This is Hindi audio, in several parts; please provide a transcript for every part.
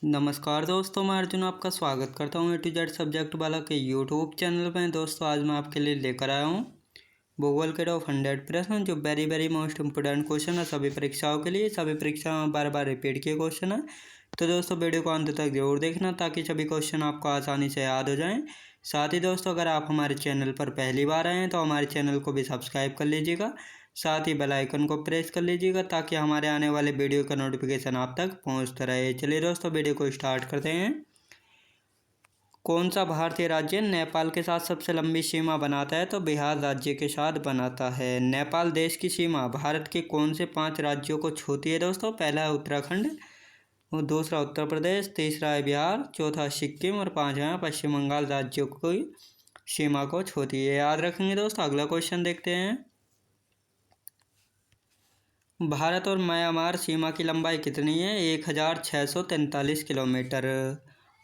नमस्कार दोस्तों, मैं अर्जुन आपका स्वागत करता हूँ A to Z सब्जेक्ट वाला के यूट्यूब चैनल में। दोस्तों आज मैं आपके लिए लेकर आया हूँ भूगोल के टॉप 100 प्रश्न जो वेरी मोस्ट इम्पोर्टेंट क्वेश्चन है सभी परीक्षाओं के लिए। सभी परीक्षाओं में बार बार रिपीट किए क्वेश्चन है, तो दोस्तों वीडियो को अंत तक जरूर देखना ताकि सभी क्वेश्चन आपको आसानी से याद हो जाएं। साथ ही दोस्तों अगर आप हमारे चैनल पर पहली बार आए हैं तो हमारे चैनल को भी सब्सक्राइब कर लीजिएगा, साथ ही बेल आइकन को प्रेस कर लीजिएगा ताकि हमारे आने वाले वीडियो का नोटिफिकेशन आप तक पहुंचता रहे। चलिए दोस्तों वीडियो को स्टार्ट करते हैं। कौन सा भारतीय राज्य नेपाल के साथ सबसे लंबी सीमा बनाता है? तो बिहार राज्य के साथ बनाता है। नेपाल देश की सीमा भारत के कौन से 5 राज्यों को छूती है? दोस्तों पहला है उत्तराखंड, और दूसरा उत्तर प्रदेश, तीसरा है बिहार, चौथा सिक्किम और पांचवा पश्चिम बंगाल राज्यों की सीमा को छूती है। याद रखेंगे दोस्तों। अगला क्वेश्चन देखते हैं। भारत और म्यांमार सीमा की लंबाई कितनी है? 1643 किलोमीटर।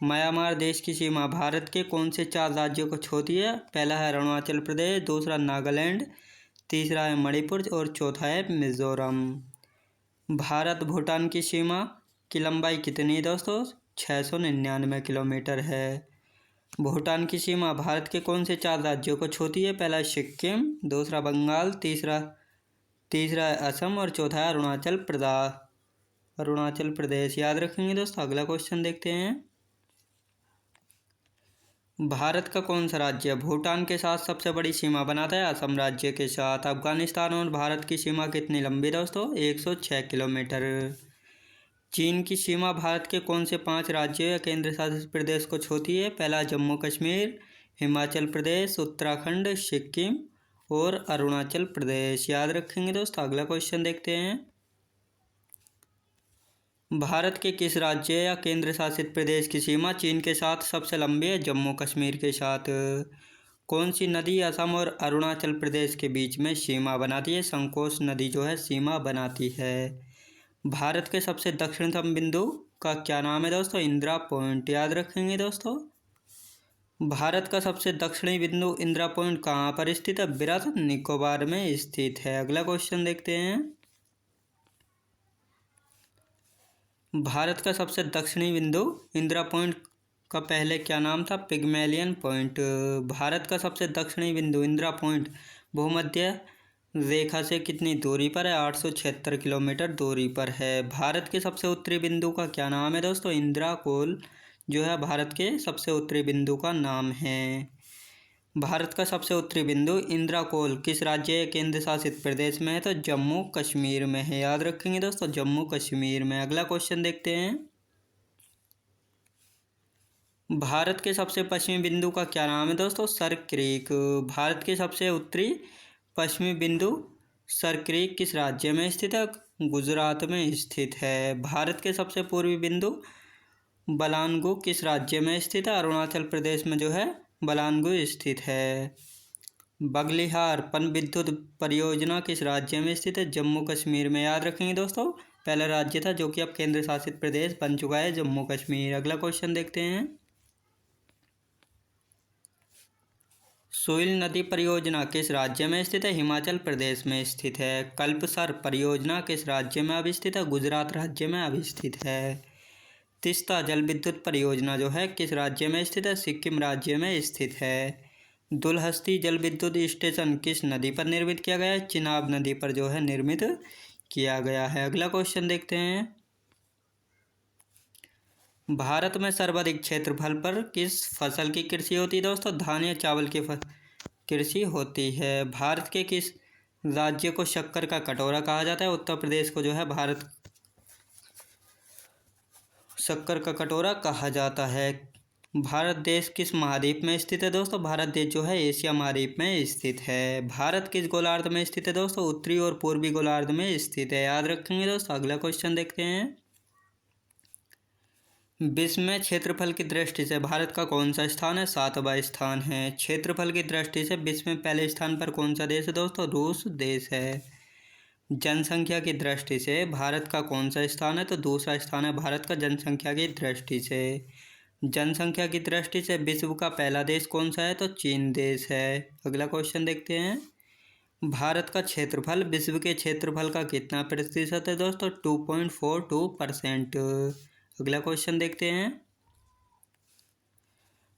म्यांमार देश की सीमा भारत के कौन से 4 राज्यों को छूती है? पहला है अरुणाचल प्रदेश, दूसरा नागालैंड, तीसरा है मणिपुर और चौथा है मिजोरम। भारत भूटान की सीमा की लंबाई कितनी है दोस्तों? 699 किलोमीटर है। भूटान की सीमा भारत के कौन से 4 राज्यों को छूती है? पहला सिक्किम, दूसरा बंगाल, तीसरा है असम और चौथा है अरुणाचल प्रदेश। याद रखेंगे दोस्तों। अगला क्वेश्चन देखते हैं। भारत का कौन सा राज्य भूटान के साथ सबसे बड़ी सीमा बनाता है? असम राज्य के साथ। अफगानिस्तान और भारत की सीमा कितनी लंबी दोस्तों? 106 किलोमीटर। चीन की सीमा भारत के कौन से 5 राज्यों या केंद्र शासित प्रदेश को छूती है? पहला जम्मू कश्मीर, हिमाचल प्रदेश, उत्तराखंड, सिक्किम और अरुणाचल प्रदेश। याद रखेंगे दोस्तों। अगला क्वेश्चन देखते हैं। भारत के किस राज्य या केंद्र शासित प्रदेश की सीमा चीन के साथ सबसे लंबी है? जम्मू कश्मीर के साथ। कौन सी नदी असम और अरुणाचल प्रदेश के बीच में सीमा बनाती है? संकोश नदी जो है सीमा बनाती है। भारत के सबसे दक्षिणतम बिंदु का क्या नाम है दोस्तों? इंदिरा पॉइंट। याद रखेंगे दोस्तों। भारत का सबसे दक्षिणी बिंदु इंदिरा पॉइंट कहाँ पर स्थित है? विरासत निकोबार में स्थित है। अगला क्वेश्चन देखते हैं। भारत का सबसे दक्षिणी बिंदु इंदिरा पॉइंट का पहले क्या नाम था? Pygmalion point. भारत का सबसे दक्षिणी बिंदु इंदिरा पॉइंट भूमध्य रेखा से कितनी दूरी पर है? 876 किलोमीटर दूरी पर है। भारत के सबसे उत्तरी बिंदु का क्या नाम है दोस्तों? इंदिरा कोल जो है भारत के सबसे उत्तरी बिंदु का नाम है। भारत का सबसे उत्तरी बिंदु इंदिरा कोल किस राज्य या केंद्र शासित प्रदेश में है? तो जम्मू कश्मीर में है। याद रखेंगे दोस्तों। जम्मू कश्मीर में। अगला क्वेश्चन देखते हैं। भारत के सबसे पश्चिमी बिंदु का क्या नाम है दोस्तों? Sir creek. भारत के सबसे उत्तरी पश्चिमी बिंदु सर क्रीक किस राज्य में स्थित है? गुजरात में स्थित है। भारत के सबसे पूर्वी बिंदु बलानगु किस राज्य में स्थित है? अरुणाचल प्रदेश में जो है बलानगु स्थित है। बगलिहार पनविद्युत परियोजना किस राज्य में स्थित है? जम्मू कश्मीर में। याद रखेंगे दोस्तों। पहला राज्य था जो कि अब केंद्र शासित प्रदेश बन चुका है, जम्मू कश्मीर। अगला क्वेश्चन देखते हैं। सोइल नदी परियोजना किस राज्य में स्थित है? हिमाचल प्रदेश में स्थित है। कल्पसर परियोजना किस राज्य में अब स्थित है? गुजरात राज्य में अब स्थित है। तीस्ता जल विद्युत परियोजना जो है किस राज्य में स्थित है? सिक्किम राज्य में स्थित है। दुलहस्ती जल विद्युत स्टेशन किस नदी पर निर्मित किया गया है? चिनाब नदी पर जो है निर्मित किया गया है। अगला क्वेश्चन देखते हैं। भारत में सर्वाधिक क्षेत्रफल पर किस फसल की कृषि होती है दोस्तों? धान या चावल की कृषि होती है। भारत के किस राज्य को शक्कर का कटोरा कहा जाता है? उत्तर प्रदेश को जो है भारत शक्कर का कटोरा कहा जाता है। भारत देश किस महाद्वीप में स्थित है दोस्तों? भारत देश जो है एशिया महाद्वीप में स्थित है। भारत किस गोलार्ध में स्थित है दोस्तों? उत्तरी और पूर्वी गोलार्ध में स्थित है। याद रखेंगे दोस्तों। अगला क्वेश्चन देखते हैं। विश्व में क्षेत्रफल की दृष्टि से भारत का कौन सा स्थान है? 7वां स्थान है। क्षेत्रफल की दृष्टि से विश्व में पहले स्थान पर कौन सा देश है दोस्तों? रूस देश है। जनसंख्या की दृष्टि से भारत का कौन सा स्थान है? तो दूसरा स्थान है भारत का जनसंख्या की दृष्टि से। जनसंख्या की दृष्टि से विश्व का पहला देश कौन सा है? तो चीन देश है। अगला क्वेश्चन देखते हैं। भारत का क्षेत्रफल विश्व के क्षेत्रफल का कितना प्रतिशत है दोस्तों? 2.42%। अगला क्वेश्चन देखते हैं।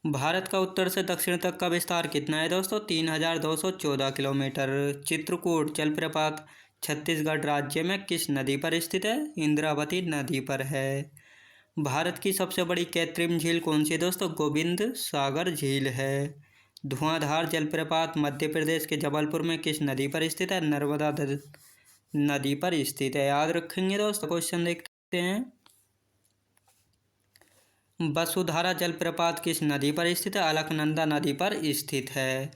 भारत का उत्तर से दक्षिण तक का विस्तार कितना है दोस्तों? 3214 किलोमीटर। चित्रकूट जलप्रपात छत्तीसगढ़ राज्य में किस नदी पर स्थित है? इंद्रावती नदी पर है। भारत की सबसे बड़ी कृत्रिम झील कौन सी है दोस्तों? गोविंद सागर झील है। धुआंधार जलप्रपात मध्य प्रदेश के जबलपुर में किस नदी पर स्थित है? नर्मदा नदी पर स्थित है। याद रखेंगे दोस्तों। क्वेश्चन देखते हैं। वसुधारा जलप्रपात किस नदी पर स्थित है? अलकनंदा नदी पर स्थित है।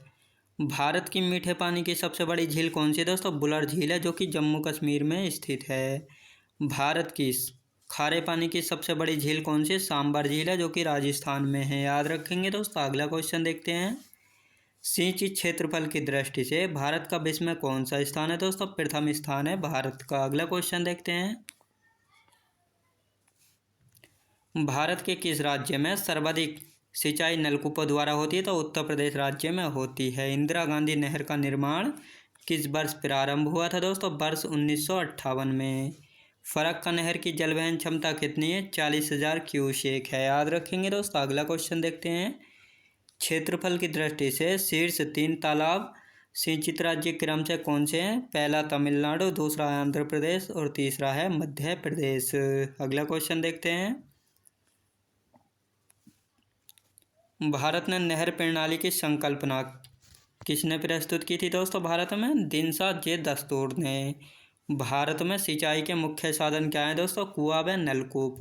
भारत की मीठे पानी की सबसे बड़ी झील कौन सी है दोस्तों? बुलर झील है, जो कि जम्मू कश्मीर में स्थित है। भारत की खारे पानी की सबसे बड़ी झील कौन सी है? सांबर झील है, जो कि राजस्थान में है। याद रखेंगे दोस्तों। अगला क्वेश्चन देखते हैं। सिंचित क्षेत्रफल की दृष्टि से भारत का विश्व में कौन सा स्थान है दोस्तों? प्रथम स्थान है भारत का। अगला क्वेश्चन देखते हैं। भारत के किस राज्य में सर्वाधिक सिंचाई नलकूपों द्वारा होती है? तो उत्तर प्रदेश राज्य में होती है। इंदिरा गांधी नहर का निर्माण किस वर्ष प्रारंभ हुआ था दोस्तों? वर्ष 1958 में। फरक्का नहर की जलवहन क्षमता कितनी है? 40,000 क्यूसेक है। याद रखेंगे दोस्तों। अगला क्वेश्चन देखते हैं। क्षेत्रफल की दृष्टि से शीर्ष 3 तालाब सिंचित राज्य क्रम से कौन से हैं? पहला तमिलनाडु, दूसरा आंध्र प्रदेश और तीसरा है मध्य प्रदेश। अगला क्वेश्चन देखते हैं। भारत ने नहर प्रणाली की संकल्पना किसने प्रस्तुत की थी दोस्तों? भारत में दिनशा जे दस्तूर ने। भारत में सिंचाई के मुख्य साधन क्या हैं दोस्तों? कुआं व नलकूप।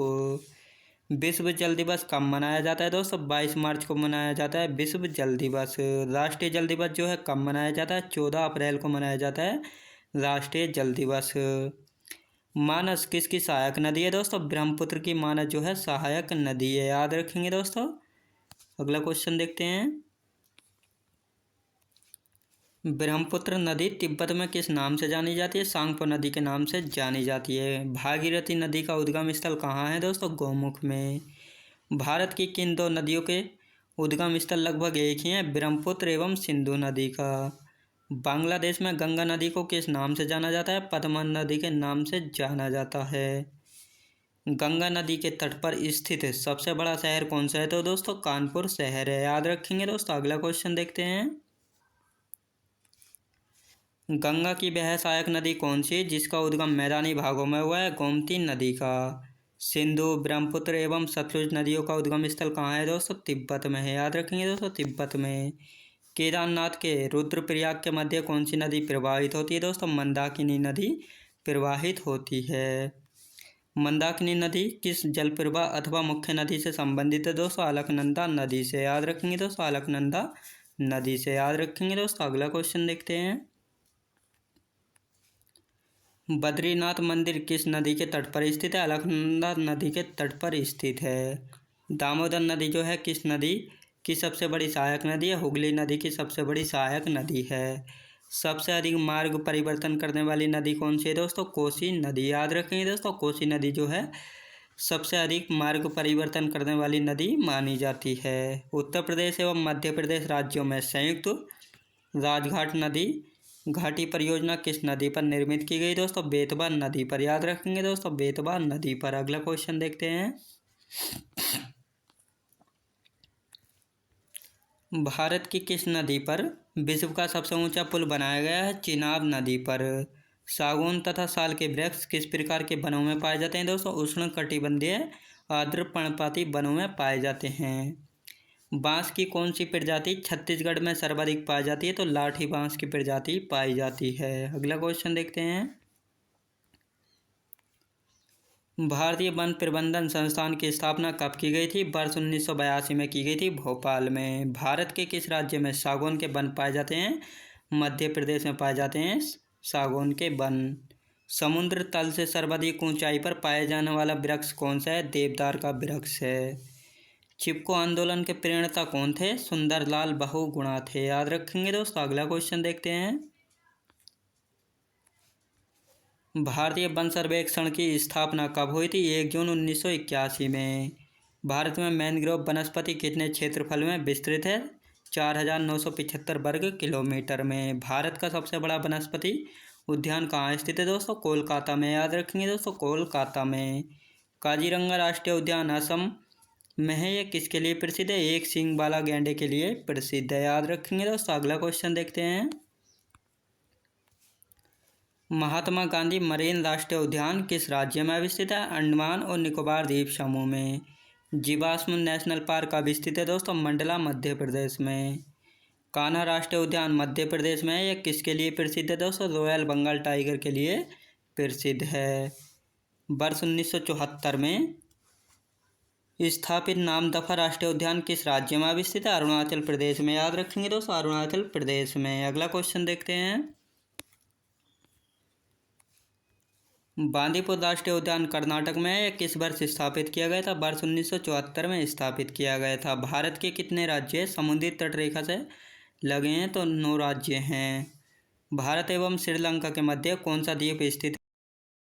विश्व जल दिवस कब मनाया जाता है दोस्तों? 22 मार्च को मनाया जाता है विश्व जल दिवस। राष्ट्रीय जल दिवस जो है कब मनाया जाता है? 14 अप्रैल को मनाया जाता है राष्ट्रीय जल दिवस। मानस किसकी सहायक नदी है दोस्तों? ब्रह्मपुत्र की मानस जो है सहायक नदी है। याद रखेंगे दोस्तों। अगला क्वेश्चन देखते हैं। ब्रह्मपुत्र नदी तिब्बत में किस नाम से जानी जाती है? सांगपो नदी के नाम से जानी जाती है। भागीरथी नदी का उद्गम स्थल कहाँ है दोस्तों? गौमुख में। भारत की किन 2 नदियों के उद्गम स्थल लगभग एक ही हैं? ब्रह्मपुत्र एवं सिंधु नदी का। बांग्लादेश में गंगा नदी को किस नाम से जाना जाता है? पद्मा नदी के नाम से जाना जाता है। गंगा नदी के तट पर स्थित सबसे बड़ा शहर कौन सा है? तो दोस्तों कानपुर शहर है। याद रखेंगे दोस्तों। अगला क्वेश्चन देखते हैं। गंगा की वह सहायक नदी कौन सी है जिसका उद्गम मैदानी भागों में हुआ है? गोमती नदी का। सिंधु, ब्रह्मपुत्र एवं सतलुज नदियों का उद्गम स्थल कहाँ है दोस्तों? तिब्बत में है। याद रखेंगे दोस्तों। तिब्बत में। केदारनाथ के रुद्रप्रयाग के मध्य कौन सी नदी प्रवाहित होती है दोस्तों? मंदाकिनी नदी प्रवाहित होती है। मंदाकिनी नदी किस जलप्रवाह अथवा मुख्य नदी से संबंधित है दोस्तों? अलकनंदा नदी से। याद रखेंगे दोस्तों। अलकनंदा नदी से। याद रखेंगे दोस्तों। अगला क्वेश्चन देखते हैं। बद्रीनाथ मंदिर किस नदी के तट पर स्थित है? अलकनंदा नदी के तट पर स्थित है। दामोदर नदी जो है किस नदी की सबसे बड़ी सहायक नदी है? हुगली नदी की सबसे बड़ी सहायक नदी है। सबसे अधिक मार्ग परिवर्तन करने वाली नदी कौन सी है दोस्तों? कोसी नदी। याद रखेंगे दोस्तों। कोसी नदी जो है सबसे अधिक मार्ग परिवर्तन करने वाली नदी मानी जाती है। उत्तर प्रदेश एवं मध्य प्रदेश राज्यों में संयुक्त राजघाट नदी घाटी परियोजना किस नदी पर निर्मित की गई दोस्तों? बेतवा नदी पर। याद रखेंगे दोस्तों। बेतवा नदी पर। अगला क्वेश्चन देखते हैं। भारत की किस नदी पर विश्व का सबसे ऊंचा पुल बनाया गया है? चिनाब नदी पर। सागौन तथा साल के वृक्ष किस प्रकार के वनों में पाए जाते हैं दोस्तों? उष्ण कटिबंधीय आर्द्र पर्णपाती वनों में पाए जाते हैं। बांस की कौन सी प्रजाति छत्तीसगढ़ में सर्वाधिक पाई जाती है? तो लाठी बांस की प्रजाति पाई जाती है। अगला क्वेश्चन देखते हैं। भारतीय वन प्रबंधन संस्थान की स्थापना कब की गई थी? वर्ष 1982 में की गई थी भोपाल में। भारत के किस राज्य में सागौन के वन पाए जाते हैं? मध्य प्रदेश में पाए जाते हैं सागौन के वन। समुद्र तल से सर्वाधिक ऊंचाई पर पाया जाने वाला वृक्ष कौन सा है? देवदार का वृक्ष है। चिपको आंदोलन के प्रणेता कौन थे? सुंदरलाल बहुगुणा थे। याद रखेंगे दोस्तों। अगला क्वेश्चन देखते हैं। भारतीय वन सर्वेक्षण की स्थापना कब हुई थी? 1 जून 1981 में। भारत में मैनग्रोव वनस्पति कितने क्षेत्रफल में विस्तृत है? 4,975 वर्ग किलोमीटर में। भारत का सबसे बड़ा वनस्पति उद्यान कहाँ स्थित है दोस्तों? कोलकाता में। याद रखेंगे दोस्तों। कोलकाता में। काजीरंगा राष्ट्रीय उद्यान असम में है, ये किसके लिए प्रसिद्ध है? एक सींग वाला गैंडे के लिए प्रसिद्ध है, याद रखेंगे दोस्तों। अगला क्वेश्चन देखते हैं। महात्मा गांधी मरीन राष्ट्रीय उद्यान किस राज्य में अवस्थित है? अंडमान और निकोबार द्वीप समूह में। जीवाश्म नेशनल पार्क कब स्थित है दोस्तों? मंडला मध्य प्रदेश में। कान्हा राष्ट्रीय उद्यान मध्य प्रदेश में है, यह किसके लिए प्रसिद्ध है दोस्तों? रॉयल बंगाल टाइगर के लिए प्रसिद्ध है। वर्ष 1974 में स्थापित नामदफा राष्ट्रीय उद्यान किस राज्य में अवस्थित है? अरुणाचल प्रदेश में, याद रखेंगे दोस्तों, अरुणाचल प्रदेश में। अगला क्वेश्चन देखते हैं। बांदीपुर राष्ट्रीय उद्यान कर्नाटक में है, किस वर्ष स्थापित किया गया था? वर्ष 1974 में स्थापित किया गया था। भारत के कितने राज्य समुद्री तट रेखा से लगे हैं? तो 9 राज्य हैं। भारत एवं श्रीलंका के मध्य कौन सा द्वीप स्थित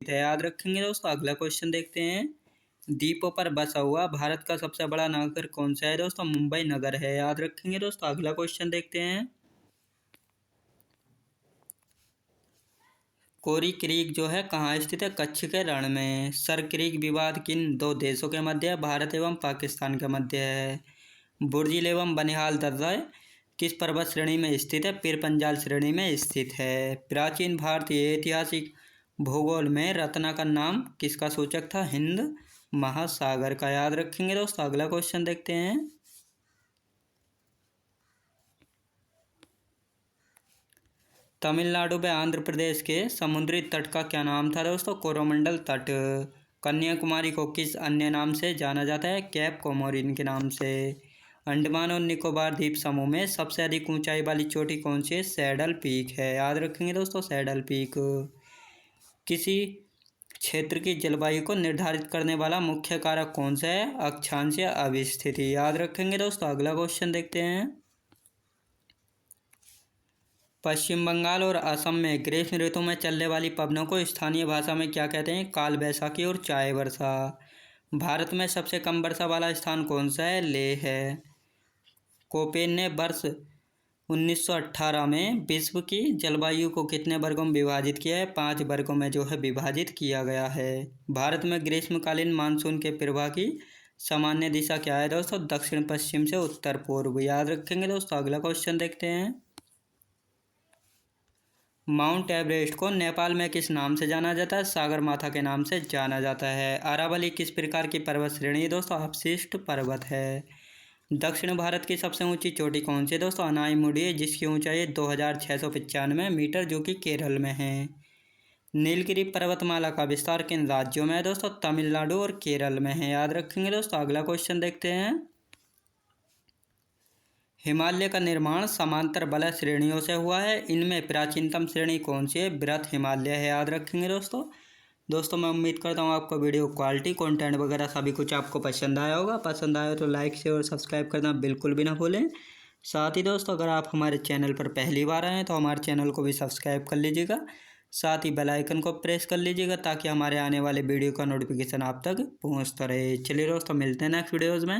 है? याद रखेंगे दोस्तों। अगला क्वेश्चन देखते हैं। द्वीपों पर बसा हुआ भारत का सबसे बड़ा नगर कौन सा है दोस्तों? मुंबई नगर है, याद रखेंगे दोस्तों। अगला क्वेश्चन देखते हैं। कोरी क्रीक जो है कहाँ स्थित है? कच्छ के रण में। सर क्रीक विवाद किन 2 देशों के मध्य है? भारत एवं पाकिस्तान के मध्य है। बुर्जिल एवं बनिहाल दर्रा किस पर्वत श्रेणी में स्थित है? पीर पंजाल श्रेणी में स्थित है। प्राचीन भारतीय ऐतिहासिक भूगोल में रत्ना का नाम किसका सूचक था? हिंद महासागर का, याद रखेंगे दोस्तों। अगला क्वेश्चन देखते हैं। तमिलनाडु व आंध्र प्रदेश के समुद्री तट का क्या नाम था दोस्तों? कोरोमंडल तट। कन्याकुमारी को किस अन्य नाम से जाना जाता है? कैप कोमोरिन के नाम से। अंडमान और निकोबार द्वीप समूह में सबसे अधिक ऊंचाई वाली चोटी कौन सी है? सैडल पीक है, याद रखेंगे दोस्तों, सैडल पीक। किसी क्षेत्र की जलवायु को निर्धारित करने वाला मुख्य कारक कौन सा है? अक्षांशीय अवस्थिति, याद रखेंगे दोस्तों। अगला क्वेश्चन देखते हैं। पश्चिम बंगाल और असम में ग्रीष्म ऋतु में चलने वाली पवनों को स्थानीय भाषा में क्या कहते हैं? काल बैसाखी और चाय वर्षा। भारत में सबसे कम वर्षा वाला स्थान कौन सा है? लेह है। कोपेन ने वर्ष 1918 में विश्व की जलवायु को कितने वर्गों में विभाजित किया है? 5 वर्गों में जो है विभाजित किया गया है। भारत में ग्रीष्मकालीन मानसून के प्रवाह की सामान्य दिशा क्या है दोस्तों? दक्षिण पश्चिम से उत्तर पूर्व, याद रखेंगे दोस्तों। अगला क्वेश्चन देखते हैं। माउंट एवरेस्ट को नेपाल में किस नाम से जाना जाता है? सागरमाथा के नाम से जाना जाता है। अरावली किस प्रकार की पर्वत श्रेणी है दोस्तों? अपशिष्ट पर्वत है। दक्षिण भारत की सबसे ऊंची चोटी कौन सी है दोस्तों? अनाईमुडी है, जिसकी ऊंचाई 2695 मीटर, जो कि केरल में है। नीलगिरी पर्वतमाला का विस्तार किन राज्यों में है दोस्तों? तमिलनाडु और केरल में है, याद रखेंगे दोस्तों। अगला क्वेश्चन देखते हैं। हिमालय का निर्माण समांतर वलय श्रेणियों से हुआ है, इनमें प्राचीनतम श्रेणी कौन सी है? बृहत हिमालय है, याद रखेंगे दोस्तों मैं उम्मीद करता हूँ आपको वीडियो क्वालिटी कंटेंट वगैरह सभी कुछ आपको पसंद आया होगा। पसंद आया तो लाइक शेयर और सब्सक्राइब करना बिल्कुल भी ना भूलें। साथ ही दोस्तों अगर आप हमारे चैनल पर पहली बार आए हैं तो हमारे चैनल को भी सब्सक्राइब कर लीजिएगा, साथ ही बेल आइकन को प्रेस कर लीजिएगा ताकि हमारे आने वाले वीडियो का नोटिफिकेशन आप तक पहुँचता रहे। चलिए दोस्तों मिलते हैं नेक्स्ट वीडियोज़ में।